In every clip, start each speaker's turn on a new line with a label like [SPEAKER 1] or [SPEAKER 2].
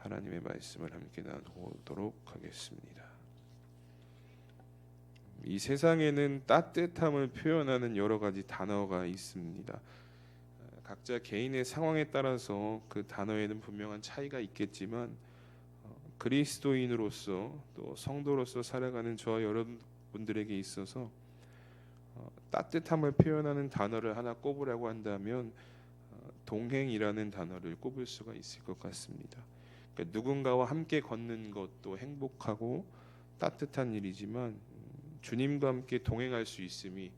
[SPEAKER 1] 하나님의 말씀을 함께 나누도록 하겠습니다. 이 세상에는 따뜻함을 표현하는 여러 가지 단어가 있습니다. 각자 개인의 상황에 따라서 그 단어에는 분명한 차이가 있겠지만 그리스도인으로서 또 성도로서 살아가는 저와 여러분들에게 있어서 따뜻함을 표현하는 단어를 하나 꼽으라고 한다면 동행이라는 단어를 꼽을 수가 있을 것 같습니다. 그러니까 누군가와 함께 걷는 것도 행복하고 따뜻한 일이지만 주님과 함께 동행할 수 있음이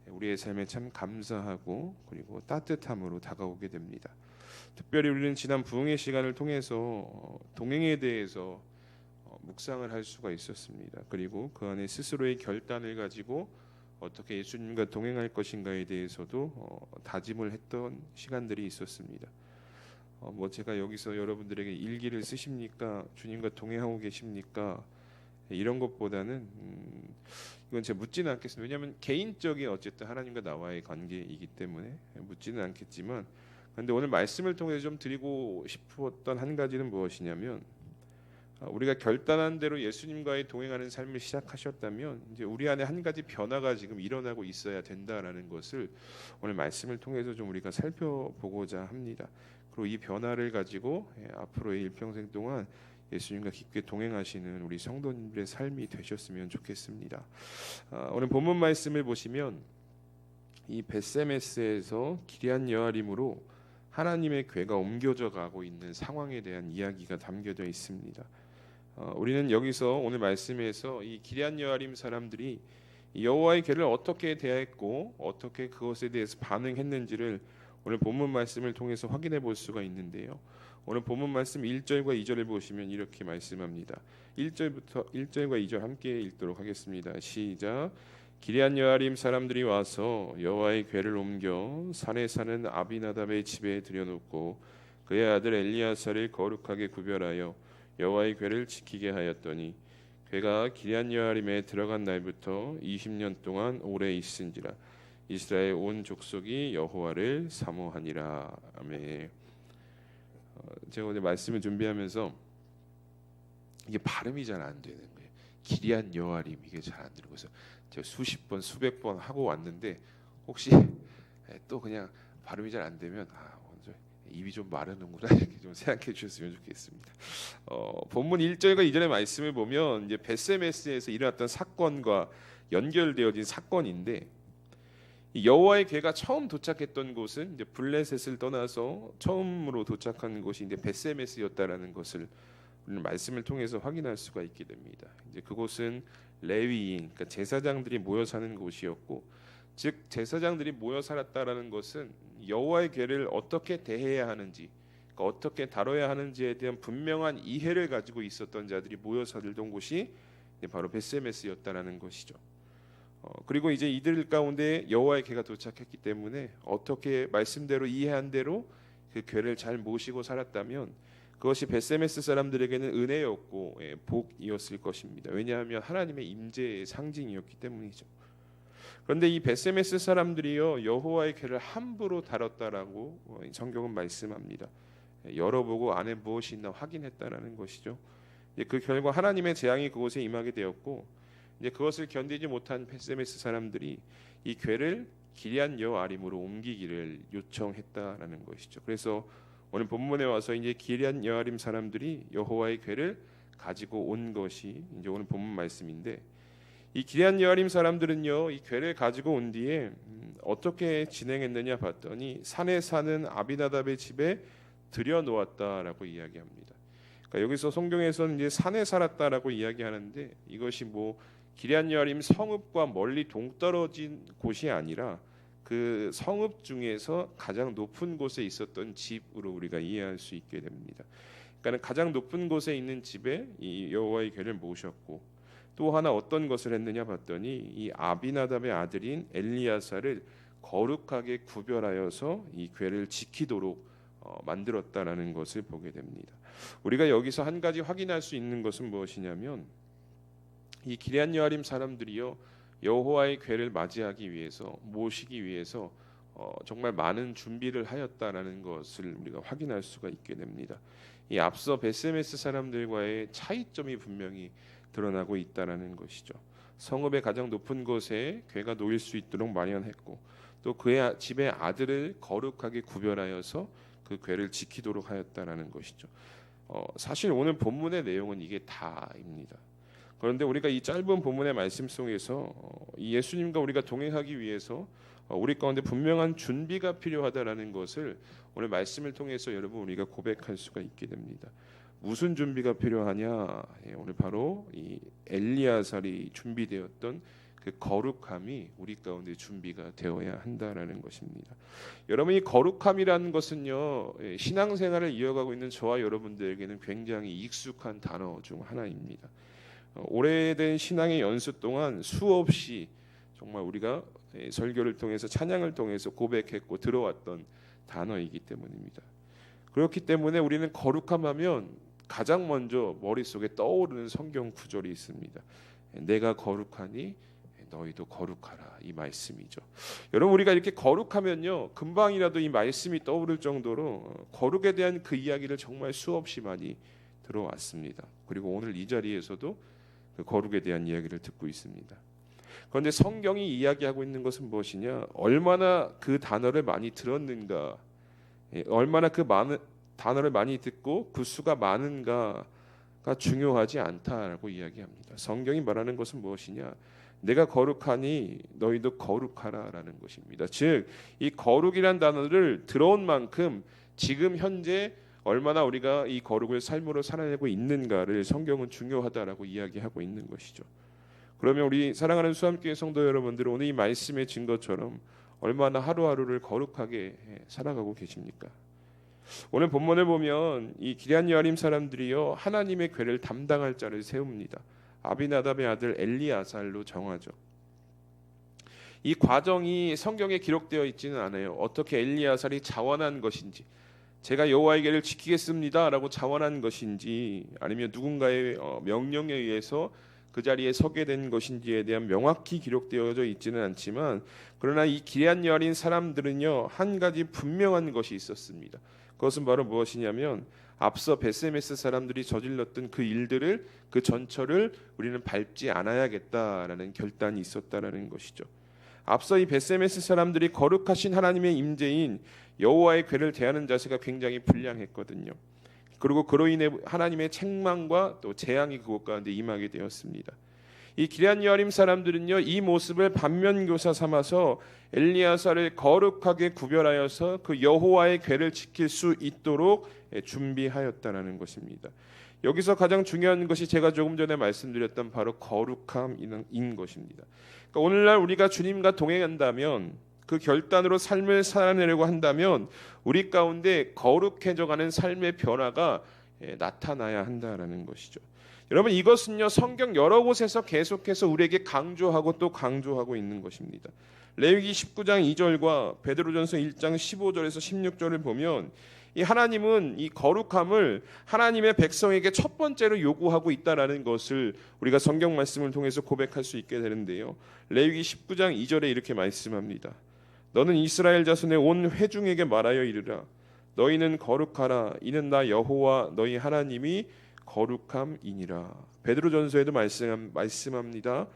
[SPEAKER 1] 우리의 삶에 참 감사하고 그리고 따뜻함으로 다가오게 됩니다. 특별히 우리는 지난 부흥의 시간을 통해서 동행에 대해서 묵상을 할 수가 있었습니다. 그리고 그 안에 스스로의 결단을 가지고 어떻게 예수님과 동행할 것인가에 대해서도 다짐을 했던 시간들이 있었습니다. 제가 여기서 여러분들에게 일기를 쓰십니까? 주님과 동행하고 계십니까? 이런 것보다는 이건 제가 묻지는 않겠습니다. 왜냐하면 개인적인 어쨌든 하나님과 나와의 관계이기 때문에 묻지는 않겠지만, 그런데 오늘 말씀을 통해서 좀 드리고 싶었던 한 가지는 무엇이냐면, 우리가 결단한 대로 예수님과의 동행하는 삶을 시작하셨다면 이제 우리 안에 한 가지 변화가 지금 일어나고 있어야 된다라는 것을 오늘 말씀을 통해서 좀 우리가 살펴보고자 합니다. 그리고 이 변화를 가지고 앞으로의 일평생 동안 예수님과 깊게 동행하시는 우리 성도님들의 삶이 되셨으면 좋겠습니다. 오늘 본문 말씀을 보시면 이 벳세메스에서 기럇 여아림으로 하나님의 궤가 옮겨져 가고 있는 상황에 대한 이야기가 담겨져 있습니다. 우리는 여기서 오늘 말씀에서 이 기럇 여아림 사람들이 여호와의 궤를 어떻게 대했고 어떻게 그것에 대해서 반응했는지를 오늘 본문 말씀을 통해서 확인해 볼 수가 있는데요. 오늘 본문 말씀 1절과 2절을 보시면 이렇게 말씀합니다. 1절과 2절 함께 읽도록 하겠습니다. 시작. 기럇 여아림 사람들이 와서 여호와의 궤를 옮겨 산에 사는 아비나답의 집에 들여놓고 그의 아들 엘리야사를 거룩하게 구별하여 여호와의 궤를 지키게 하였더니 궤가 기럇 여아림에 들어간 날부터 20년 동안 오래 있은지라 이스라엘 온 족속이 여호와를 사모하니라. 아멘. 제가 오늘 말씀을 준비하면서 이게 발음이 잘 안 되는 거예요. 기럇 여아림 이게 잘 안 되는 거여서 제가 수십 번 수백 번 하고 왔는데 혹시 또 그냥 발음이 잘 안 되면 먼저 입이 좀 마르는구나 이렇게 좀 생각해 주셨으면 좋겠습니다. 본문 1절과 2절의 말씀을 보면 이제 벳세메스에서 일어났던 사건과 연결되어진 사건인데 여호와의 궤가 처음 도착했던 곳은 이제 블레셋을 떠나서 처음으로 도착한 곳이 이제 벳세메스였다라는 것을 우리는 말씀을 통해서 확인할 수가 있게 됩니다. 이제 그곳은 레위인, 그러니까 제사장들이 모여 사는 곳이었고, 즉 제사장들이 모여 살았다라는 것은 여호와의 궤를 어떻게 대해야 하는지, 그러니까 어떻게 다뤄야 하는지에 대한 분명한 이해를 가지고 있었던 자들이 모여 살던 곳이 바로 벳세메스였다라는 것이죠. 그리고 이제 이들 가운데 여호와의 궤가 도착했기 때문에 어떻게 말씀대로 이해한 대로 그 궤를 잘 모시고 살았다면 그것이 벳세메스 사람들에게는 은혜였고 복이었을 것입니다. 왜냐하면 하나님의 임재의 상징이었기 때문이죠. 그런데 이 벳세메스 사람들이요 여호와의 궤를 함부로 다뤘다라고 성경은 말씀합니다. 열어보고 안에 무엇이 있나 확인했다라는 것이죠. 그 결과 하나님의 재앙이 그곳에 임하게 되었고 이제 그것을 견디지 못한 벳세메스 사람들이 이 궤를 기럇 여아림으로 옮기기를 요청했다라는 것이죠. 그래서 오늘 본문에 와서 이제 기럇 여아림 사람들이 여호와의 궤를 가지고 온 것이 이제 오늘 본문 말씀인데 이 기럇 여아림 사람들은요 이 궤를 가지고 온 뒤에 어떻게 진행했느냐 봤더니 산에 사는 아비나답의 집에 들여놓았다라고 이야기합니다. 그러니까 여기서 성경에서는 이제 산에 살았다라고 이야기하는데 이것이 기럇 여아림 성읍과 멀리 동떨어진 곳이 아니라 그 성읍 중에서 가장 높은 곳에 있었던 집으로 우리가 이해할 수 있게 됩니다. 그러니까 가장 높은 곳에 있는 집에 이 여호와의 궤를 모셨고 또 하나 어떤 것을 했느냐 봤더니 이 아비나답의 아들인 엘리야사를 거룩하게 구별하여서 이 궤를 지키도록 만들었다라는 것을 보게 됩니다. 우리가 여기서 한 가지 확인할 수 있는 것은 무엇이냐면 이 기럇 여아림 사람들이요 여호와의 궤를 맞이하기 위해서 모시기 위해서 정말 많은 준비를 하였다라는 것을 우리가 확인할 수가 있게 됩니다. 이 앞서 베세메스 사람들과의 차이점이 분명히 드러나고 있다라는 것이죠. 성읍의 가장 높은 곳에 궤가 놓일 수 있도록 마련했고 또 그의 집의 아들을 거룩하게 구별하여서 그 궤를 지키도록 하였다라는 것이죠. 사실 오늘 본문의 내용은 이게 다입니다. 그런데 우리가 이 짧은 본문의 말씀 속에서 이 예수님과 우리가 동행하기 위해서 우리 가운데 분명한 준비가 필요하다라는 것을 오늘 말씀을 통해서 여러분 우리가 고백할 수가 있게 됩니다. 무슨 준비가 필요하냐? 오늘 바로 이 엘리야살이 준비되었던 그 거룩함이 우리 가운데 준비가 되어야 한다라는 것입니다. 여러분 이 거룩함이라는 것은요 신앙생활을 이어가고 있는 저와 여러분들에게는 굉장히 익숙한 단어 중 하나입니다. 오래된 신앙의 연수 동안 수없이 정말 우리가 설교를 통해서 찬양을 통해서 고백했고 들어왔던 단어이기 때문입니다. 그렇기 때문에 우리는 거룩함하면 가장 먼저 머릿속에 떠오르는 성경 구절이 있습니다. 내가 거룩하니 너희도 거룩하라, 이 말씀이죠. 여러분 우리가 이렇게 거룩하면요 금방이라도 이 말씀이 떠오를 정도로 거룩에 대한 그 이야기를 정말 수없이 많이 들어왔습니다. 그리고 오늘 이 자리에서도 그 거룩에 대한 이야기를 듣고 있습니다. 그런데 성경이 이야기하고 있는 것은 무엇이냐? 얼마나 그 단어를 많이 들었는가, 얼마나 그 많은 단어를 많이 듣고 그 수가 많은가가 중요하지 않다라고 이야기합니다. 성경이 말하는 것은 무엇이냐? 내가 거룩하니 너희도 거룩하라라는 것입니다. 즉, 이 거룩이란 단어를 들어온 만큼 지금 현재 얼마나 우리가 이 거룩을 삶으로 살아내고 있는가를 성경은 중요하다라고 이야기하고 있는 것이죠. 그러면 우리 사랑하는 수함교회 성도 여러분들, 오늘 이 말씀의 증거처럼 얼마나 하루하루를 거룩하게 살아가고 계십니까? 오늘 본문을 보면 이 기럇 여아림 사람들이요 하나님의 궤를 담당할 자를 세웁니다. 아비나답의 아들 엘리야살로 정하죠. 이 과정이 성경에 기록되어 있지는 않아요. 어떻게 엘리야살이 자원한 것인지, 제가 여호와의 궤를 지키겠습니다라고 자원한 것인지, 아니면 누군가의 명령에 의해서 그 자리에 서게 된 것인지에 대한 명확히 기록되어져 있지는 않지만, 그러나 이 기럇 여아림 사람들은요 한 가지 분명한 것이 있었습니다. 그것은 바로 무엇이냐면 앞서 베세메스 사람들이 저질렀던 그 일들을, 그 전철을 우리는 밟지 않아야겠다라는 결단이 있었다라는 것이죠. 앞서 이 베세메스 사람들이 거룩하신 하나님의 임재인 여호와의 궤를 대하는 자세가 굉장히 불량했거든요. 그리고 그로 인해 하나님의 책망과 또 재앙이 그곳 가운데 임하게 되었습니다. 이 기럇 여아림 사람들은요 이 모습을 반면교사 삼아서 엘리야살을 거룩하게 구별하여서 그 여호와의 궤를 지킬 수 있도록 준비하였다라는 것입니다. 여기서 가장 중요한 것이 제가 조금 전에 말씀드렸던 바로 거룩함인 것입니다. 그러니까 오늘날 우리가 주님과 동행한다면, 그 결단으로 삶을 살아내려고 한다면 우리 가운데 거룩해져가는 삶의 변화가 나타나야 한다라는 것이죠. 여러분 이것은요 성경 여러 곳에서 계속해서 우리에게 강조하고 또 강조하고 있는 것입니다. 레위기 19장 2절과 베드로전서 1장 15절에서 16절을 보면 이 하나님은 이 거룩함을 하나님의 백성에게 첫 번째로 요구하고 있다라는 것을 우리가 성경 말씀을 통해서 고백할 수 있게 되는데요. 레위기 19장 2절에 이렇게 말씀합니다. 너는 이스라엘 자손의 온 회중에게 말하여 이르라. 너희는 거룩하라. 이는 나 여호와 너희 하나님이 거룩함이니라. 베드로전서에도 말씀합니다.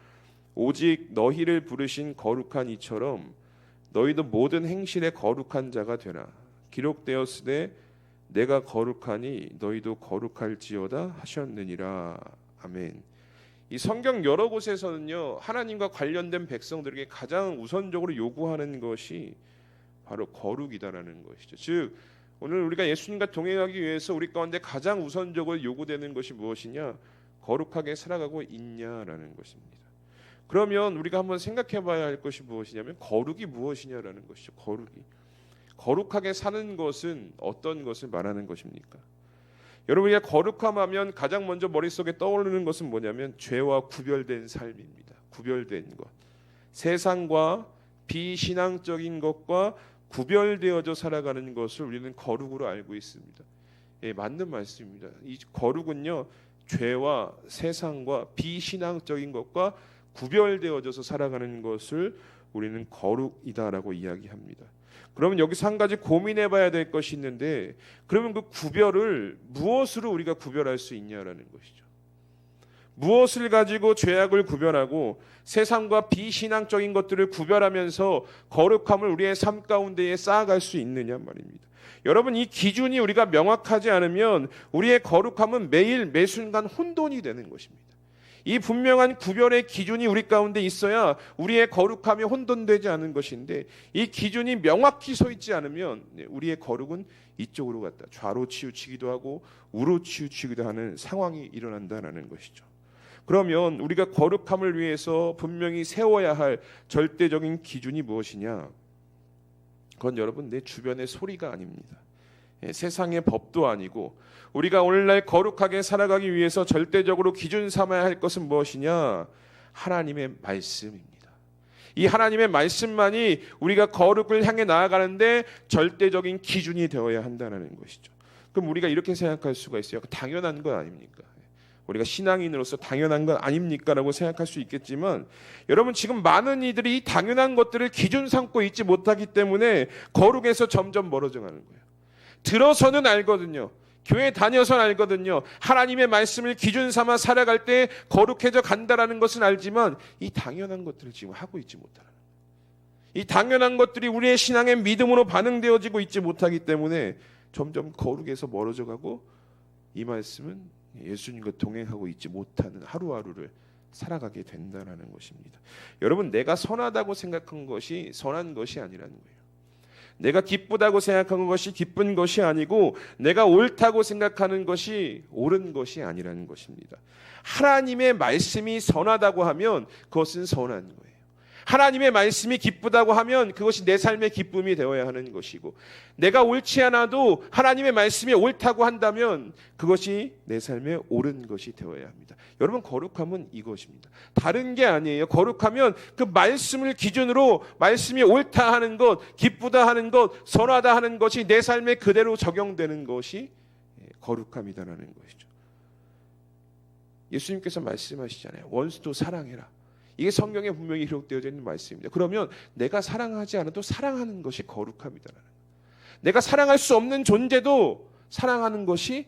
[SPEAKER 1] 오직 너희를 부르신 거룩한 이처럼 너희도 모든 행실에 거룩한 자가 되라. 기록되었으되 내가 거룩하니 너희도 거룩할지어다 하셨느니라. 아멘. 이 성경 여러 곳에서는요 하나님과 관련된 백성들에게 가장 우선적으로 요구하는 것이 바로 거룩이다라는 것이죠. 즉 오늘 우리가 예수님과 동행하기 위해서 우리 가운데 가장 우선적으로 요구되는 것이 무엇이냐? 거룩하게 살아가고 있냐라는 것입니다. 그러면 우리가 한번 생각해 봐야 할 것이 무엇이냐면 거룩이 무엇이냐라는 것이죠. 거룩하게 사는 것은 어떤 것을 말하는 것입니까? 여러분이 거룩함하면 가장 먼저 머릿속에 떠오르는 것은 뭐냐면 죄와 구별된 삶입니다. 구별된 것. 세상과 비신앙적인 것과 구별되어져 살아가는 것을 우리는 거룩으로 알고 있습니다. 예, 맞는 말씀입니다. 이 거룩은요 죄와 세상과 비신앙적인 것과 구별되어져서 살아가는 것을 우리는 거룩이다라고 이야기합니다. 그러면 여기서 한 가지 고민해 봐야 될 것이 있는데, 그러면 그 구별을 무엇으로 우리가 구별할 수 있냐라는 것이죠. 무엇을 가지고 죄악을 구별하고 세상과 비신앙적인 것들을 구별하면서 거룩함을 우리의 삶 가운데에 쌓아갈 수 있느냐 말입니다. 여러분, 이 기준이 우리가 명확하지 않으면 우리의 거룩함은 매일 매순간 혼돈이 되는 것입니다. 이 분명한 구별의 기준이 우리 가운데 있어야 우리의 거룩함이 혼돈되지 않은 것인데, 이 기준이 명확히 서 있지 않으면 우리의 거룩은 이쪽으로 갔다 좌로 치우치기도 하고 우로 치우치기도 하는 상황이 일어난다는 것이죠. 그러면 우리가 거룩함을 위해서 분명히 세워야 할 절대적인 기준이 무엇이냐? 그건 여러분, 내 주변의 소리가 아닙니다. 세상의 법도 아니고, 우리가 오늘날 거룩하게 살아가기 위해서 절대적으로 기준 삼아야 할 것은 무엇이냐? 하나님의 말씀입니다. 이 하나님의 말씀만이 우리가 거룩을 향해 나아가는데 절대적인 기준이 되어야 한다는 것이죠. 그럼 우리가 이렇게 생각할 수가 있어요. 당연한 건 아닙니까? 우리가 신앙인으로서 당연한 건 아닙니까? 라고 생각할 수 있겠지만, 여러분, 지금 많은 이들이 이 당연한 것들을 기준 삼고 있지 못하기 때문에 거룩에서 점점 멀어져 가는 거예요. 들어서는 알거든요. 교회 다녀서는 알거든요. 하나님의 말씀을 기준 삼아 살아갈 때 거룩해져 간다라는 것은 알지만, 이 당연한 것들을 지금 하고 있지 못하는 거예요. 이 당연한 것들이 우리의 신앙의 믿음으로 반응되어지고 있지 못하기 때문에 점점 거룩에서 멀어져 가고, 이 말씀은 예수님과 동행하고 있지 못하는 하루하루를 살아가게 된다는 것입니다. 여러분, 내가 선하다고 생각한 것이 선한 것이 아니라는 거예요. 내가 기쁘다고 생각한 것이 기쁜 것이 아니고, 내가 옳다고 생각하는 것이 옳은 것이 아니라는 것입니다. 하나님의 말씀이 선하다고 하면 그것은 선한 거예요. 하나님의 말씀이 기쁘다고 하면 그것이 내 삶의 기쁨이 되어야 하는 것이고, 내가 옳지 않아도 하나님의 말씀이 옳다고 한다면 그것이 내 삶에 옳은 것이 되어야 합니다. 여러분, 거룩함은 이것입니다. 다른 게 아니에요. 거룩하면 그 말씀을 기준으로 말씀이 옳다 하는 것, 기쁘다 하는 것, 선하다 하는 것이 내 삶에 그대로 적용되는 것이 거룩함이다라는 것이죠. 예수님께서 말씀하시잖아요. 원수도 사랑해라. 이게 성경에 분명히 기록되어져 있는 말씀입니다. 그러면 내가 사랑하지 않아도 사랑하는 것이 거룩함이다라는 거예요. 내가 사랑할 수 없는 존재도 사랑하는 것이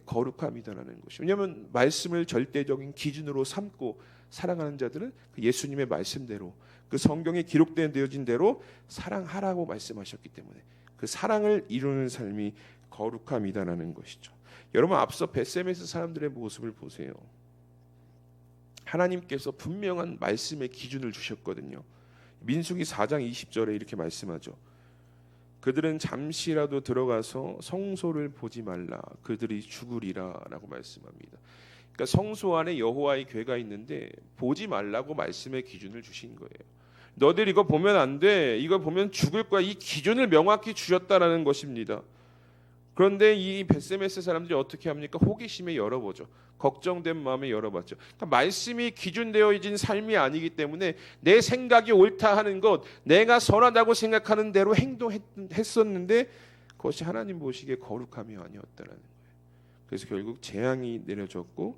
[SPEAKER 1] 거룩함이다라는 것이죠. 왜냐하면 말씀을 절대적인 기준으로 삼고 사랑하는 자들은 그 예수님의 말씀대로, 그 성경에 기록되어진 대로 사랑하라고 말씀하셨기 때문에 그 사랑을 이루는 삶이 거룩함이다라는 것이죠. 여러분, 앞서 벳세메스 사람들의 모습을 보세요. 하나님께서 분명한 말씀의 기준을 주셨거든요. 민수기 4장 20절에 이렇게 말씀하죠. 그들은 잠시라도 들어가서 성소를 보지 말라. 그들이 죽으리라 라고 말씀합니다. 그러니까 성소 안에 여호와의 궤가 있는데 보지 말라고 말씀의 기준을 주신 거예요. 너들 이거 보면 안 돼. 이거 보면 죽을 거야. 이 기준을 명확히 주셨다라는 것입니다. 그런데 이 벳세메스 사람들이 어떻게 합니까? 호기심에 열어보죠. 걱정된 마음에 열어봤죠. 그러니까 말씀이 기준되어진 삶이 아니기 때문에 내 생각이 옳다 하는 것, 내가 선하다고 생각하는 대로 행동했었는데 그것이 하나님 보시기에 거룩함이 아니었다는 거예요. 그래서 결국 재앙이 내려졌고,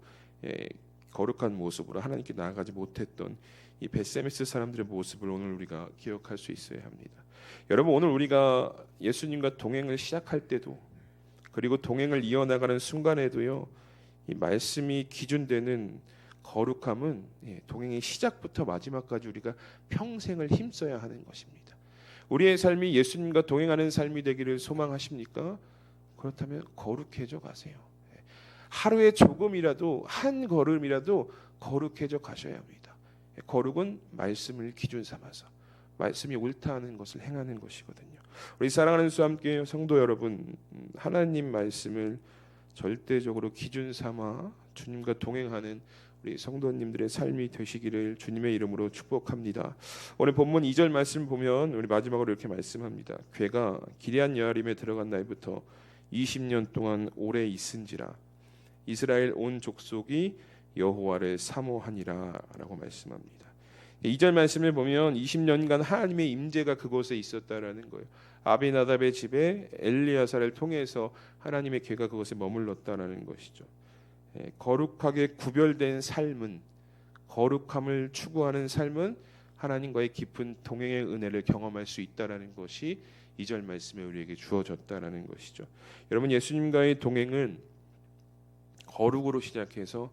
[SPEAKER 1] 거룩한 모습으로 하나님께 나아가지 못했던 이 벳세메스 사람들의 모습을 오늘 우리가 기억할 수 있어야 합니다. 여러분, 오늘 우리가 예수님과 동행을 시작할 때도, 그리고 동행을 이어나가는 순간에도요, 이 말씀이 기준되는 거룩함은 동행의 시작부터 마지막까지 우리가 평생을 힘써야 하는 것입니다. 우리의 삶이 예수님과 동행하는 삶이 되기를 소망하십니까? 그렇다면 거룩해져 가세요. 하루에 조금이라도, 한 걸음이라도 거룩해져 가셔야 합니다. 거룩은 말씀을 기준 삼아서 말씀이 옳다 하는 것을 행하는 것이거든요. 우리 사랑하는 수 함께 성도 여러분, 하나님 말씀을 절대적으로 기준 삼아 주님과 동행하는 우리 성도님들의 삶이 되시기를 주님의 이름으로 축복합니다. 오늘 본문 2절 말씀 보면 우리 마지막으로 이렇게 말씀합니다. 궤가 기럇 여아림에 들어간 날부터 20년 동안 오래 있은지라 이스라엘 온 족속이 여호와를 사모하니라 라고 말씀합니다. 2절 말씀을 보면 20년간 하나님의 임재가 그곳에 있었다라는 거예요. 아비나답의 집에 엘리야사를 통해서 하나님의 궤가 그곳에 머물렀다라는 것이죠. 거룩하게 구별된 삶은, 거룩함을 추구하는 삶은 하나님과의 깊은 동행의 은혜를 경험할 수 있다라는 것이 2절 말씀에 우리에게 주어졌다라는 것이죠. 여러분, 예수님과의 동행은 거룩으로 시작해서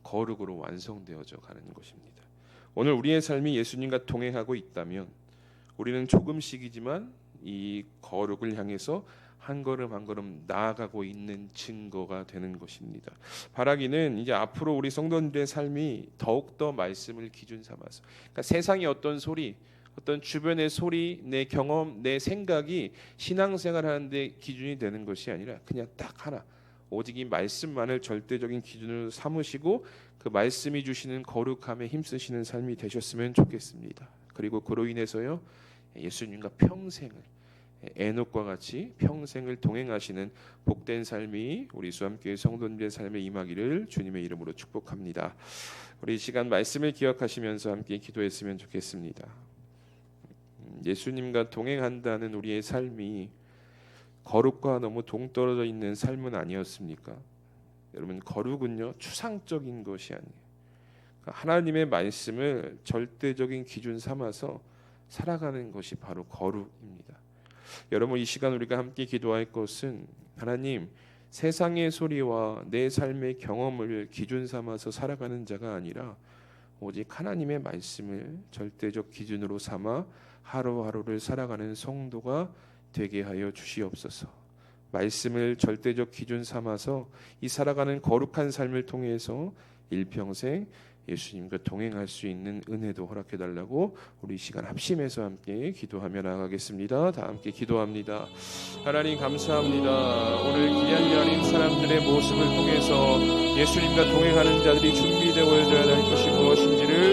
[SPEAKER 1] 거룩으로 완성되어져 가는 것입니다. 오늘 우리의 삶이 예수님과 동행하고 있다면 우리는 조금씩이지만 이 거룩을 향해서 한 걸음 한 걸음 나아가고 있는 증거가 되는 것입니다. 바라기는 이제 앞으로 우리 성도들의 삶이 더욱더 말씀을 기준 삼아서, 그러니까 세상의 어떤 소리, 어떤 주변의 소리, 내 경험, 내 생각이 신앙생활 하는데 기준이 되는 것이 아니라 그냥 딱 하나, 오직 이 말씀만을 절대적인 기준으로 삼으시고 그 말씀이 주시는 거룩함에 힘쓰시는 삶이 되셨으면 좋겠습니다. 그리고 그로 인해서요, 예수님과 평생을, 에녹과 같이 평생을 동행하시는 복된 삶이 우리 수암교회 성도님들의 삶에 임하기를 주님의 이름으로 축복합니다. 우리 이 시간 말씀을 기억하시면서 함께 기도했으면 좋겠습니다. 예수님과 동행한다는 우리의 삶이 거룩과 너무 동떨어져 있는 삶은 아니었습니까? 여러분, 거룩은요, 추상적인 것이 아니에요. 하나님의 말씀을 절대적인 기준 삼아서 살아가는 것이 바로 거룩입니다. 여러분, 이 시간 우리가 함께 기도할 것은, 하나님, 세상의 소리와 내 삶의 경험을 기준 삼아서 살아가는 자가 아니라 오직 하나님의 말씀을 절대적 기준으로 삼아 하루하루를 살아가는 성도가 되게 하여 주시옵소서. 말씀을 절대적 기준 삼아서 이 살아가는 거룩한 삶을 통해서 일평생 예수님과 동행할 수 있는 은혜도 허락해 달라고 우리 시간 합심해서 함께 기도하며 나가겠습니다. 다 함께 기도합니다. 하나님, 감사합니다. 오늘 귀한 여린 사람들의 모습을 통해서 예수님과 동행하는 자들이 준비되어야 할 것이 무엇인지를